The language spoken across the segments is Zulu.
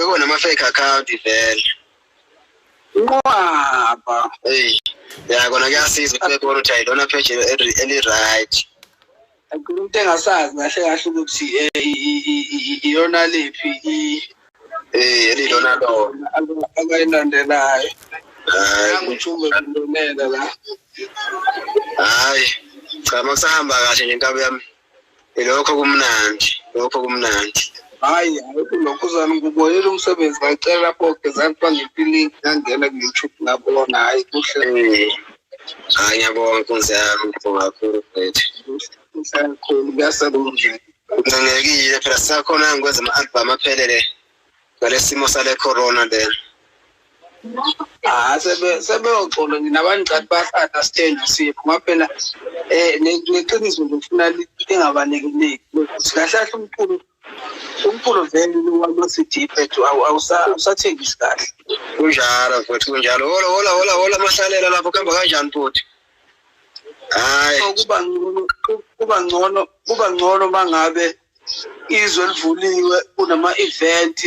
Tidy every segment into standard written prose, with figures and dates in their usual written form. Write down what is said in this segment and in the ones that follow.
kuba nama-fake account vele. Ngoba ya kona kuyasiza ukuthi bebona ukuthi ayilona page eli-right. Umuntu engasazi kahle ukuthi iyona lephi elilona lo abayilandelayo. Ngiyangijumbe ngilonela la. Hayi cha makusahamba kahle nje inkaba yami. Lokho kumnandi. Hayi lokho uzana ngubonela umsebenzi ngicela lapho gezani bangiphi ngangena ku YouTube ngabona hayi kuhle. Hayi ngiyabonga nkonzo yami ngibonga kakhulu mfethu. Ngisakhulu kuyasebenza. Ngingekile phela sisakhona ngikwenza ama-album aphelele ngalesimo sale corona le. Sebeyoxola nginabantu ba-understand sipho ngaphela neqiniso ngifuna lingabaniki kahle umculo vele wama-CD phethu awusathengisi kahle. Kunjalo mfethu kunjalo. Hola mahlalela lapho kuhamba kanjani futhi? Hayi kuba ngcono mangabe izwe livuliwe kunama-event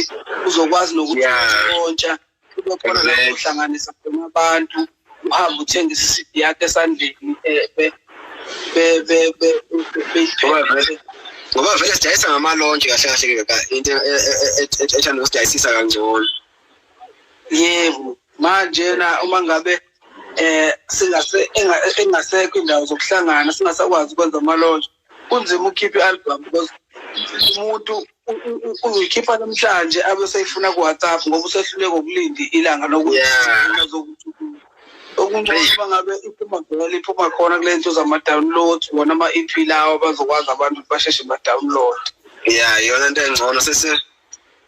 uzokwazi nokuthi kontsha kube khona la uhlanganisa khona abantu uhamba uthenga i-CD yakhe esandleni ngoba vele sidayisa ngamalonje kahle into ethanda usidayisisa kangcono. Yebo manje na uma ngabe engasekho indawo zokuhlangana singasakwazi ukwenza amalonje kunzima ukhipha i-album because umuntu uyikhipha namhlanje abe seyifuna ku WhatsApp ngoba usehluleka ukulinda ilanga lokuthi okunjalo ngabe iphuma khona kule nto zama-download wona ama-EP lawo bazokwazi abantu basheshe ba-download. Yona into engcono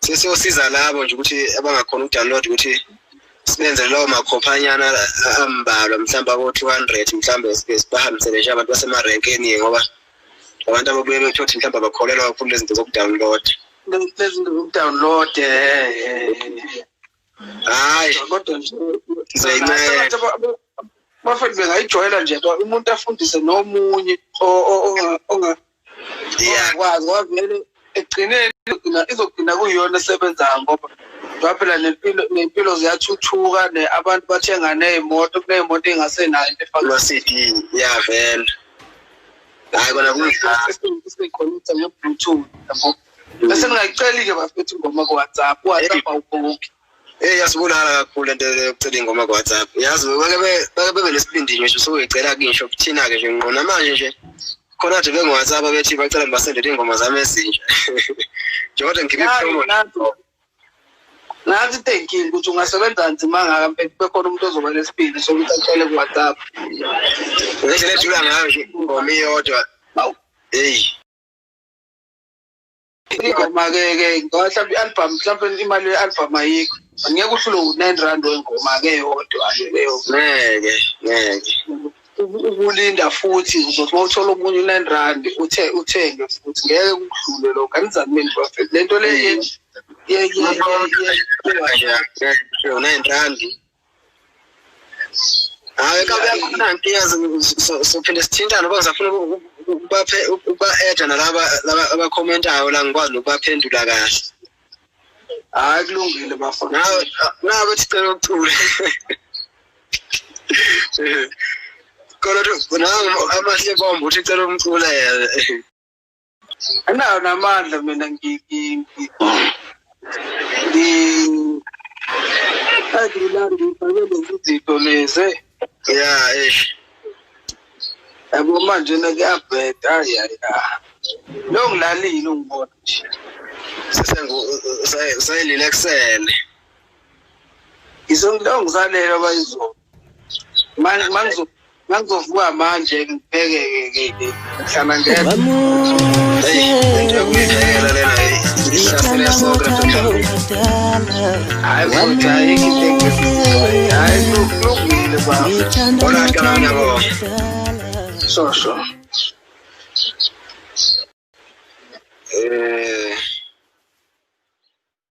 sesiyosiza labo nje ukuthi abangakhona ukudownload ukuthi sibenze lawo makhophanyana ambalwa mhlawumbe abo-200 mhlawumbe sibahambisele nje abantu basemarenkeni ngoba abantu ababuye bethothi mhlawumbe abakholelwa kakhulu lezi zinto zokudownload. Lezi zinto zokudownload hayi kodwa nje bafethu bengayijoyela nje umuntu afundise nomunye ongakwazi ngoba vele egcineni izogcina kuyiyona esebenzayo ngoba phela nempilo ziyathuthuka abantu bathenga ney'moto kuney'moto ey'ngasenayo into efakwa CD vele. Hayi kona sikhonekta nge-Bluetooth yabo bese ningayiceli-ke bafethu ingoma ku-WhatsApp awubhokhi. Yasibulala kakhulu lento yokucela ingoma ku-WhatsApp. Yazi bake bebe nesibindi nje soyicela ngisho kuthina-ke nje ngqona manje nje khona nje bengu-WhatsApp bethi bacela ngibasendele iy'ngoma zami ezintsha nje kodwa ngikhiphe ipromo. Nathi thinking ukuthi ungasebenza nzima ngaka mfethu bekhona umuntu ozoba nesibindi sokuthi acele ku-WhatsApp. Ngendlela ejula ngayo nje ingoma iyodwa. Ingoma-ke ngoba mhlawumbe i-album mhlawumbe imali ye-album ayikho angeke uhlule u-R9 wengoma-ke yodwa-ke leyo. Ngeke. Ukulinda futhi uzothi mawuthola omunye u-R9 uthenge futhi ngeke kudlule lokho anizami mina bafethu lento le u-R9. Hayi kabe yakhona ngiyazi sophinde sithintana ngoba ngizafuna uba-add nalaba abakhomentayo la ngikwazi nokubaphendula kahle. Hayi kulungile bafana nawe bethi cela ukucula kodwa amahle bomba uthi cela umcula anayo namandla mina ngifake lezi yabo manje kuyabheda hayi lo ngilalile ungibona nje sayililexele ngizalela abayizo mangizovuka manje ngibheke ngihlala ngedwa into yokuyiphekela lena ihlasele sonke hayi futhi ayikho into hayi kulungile baba bona kanana yabo so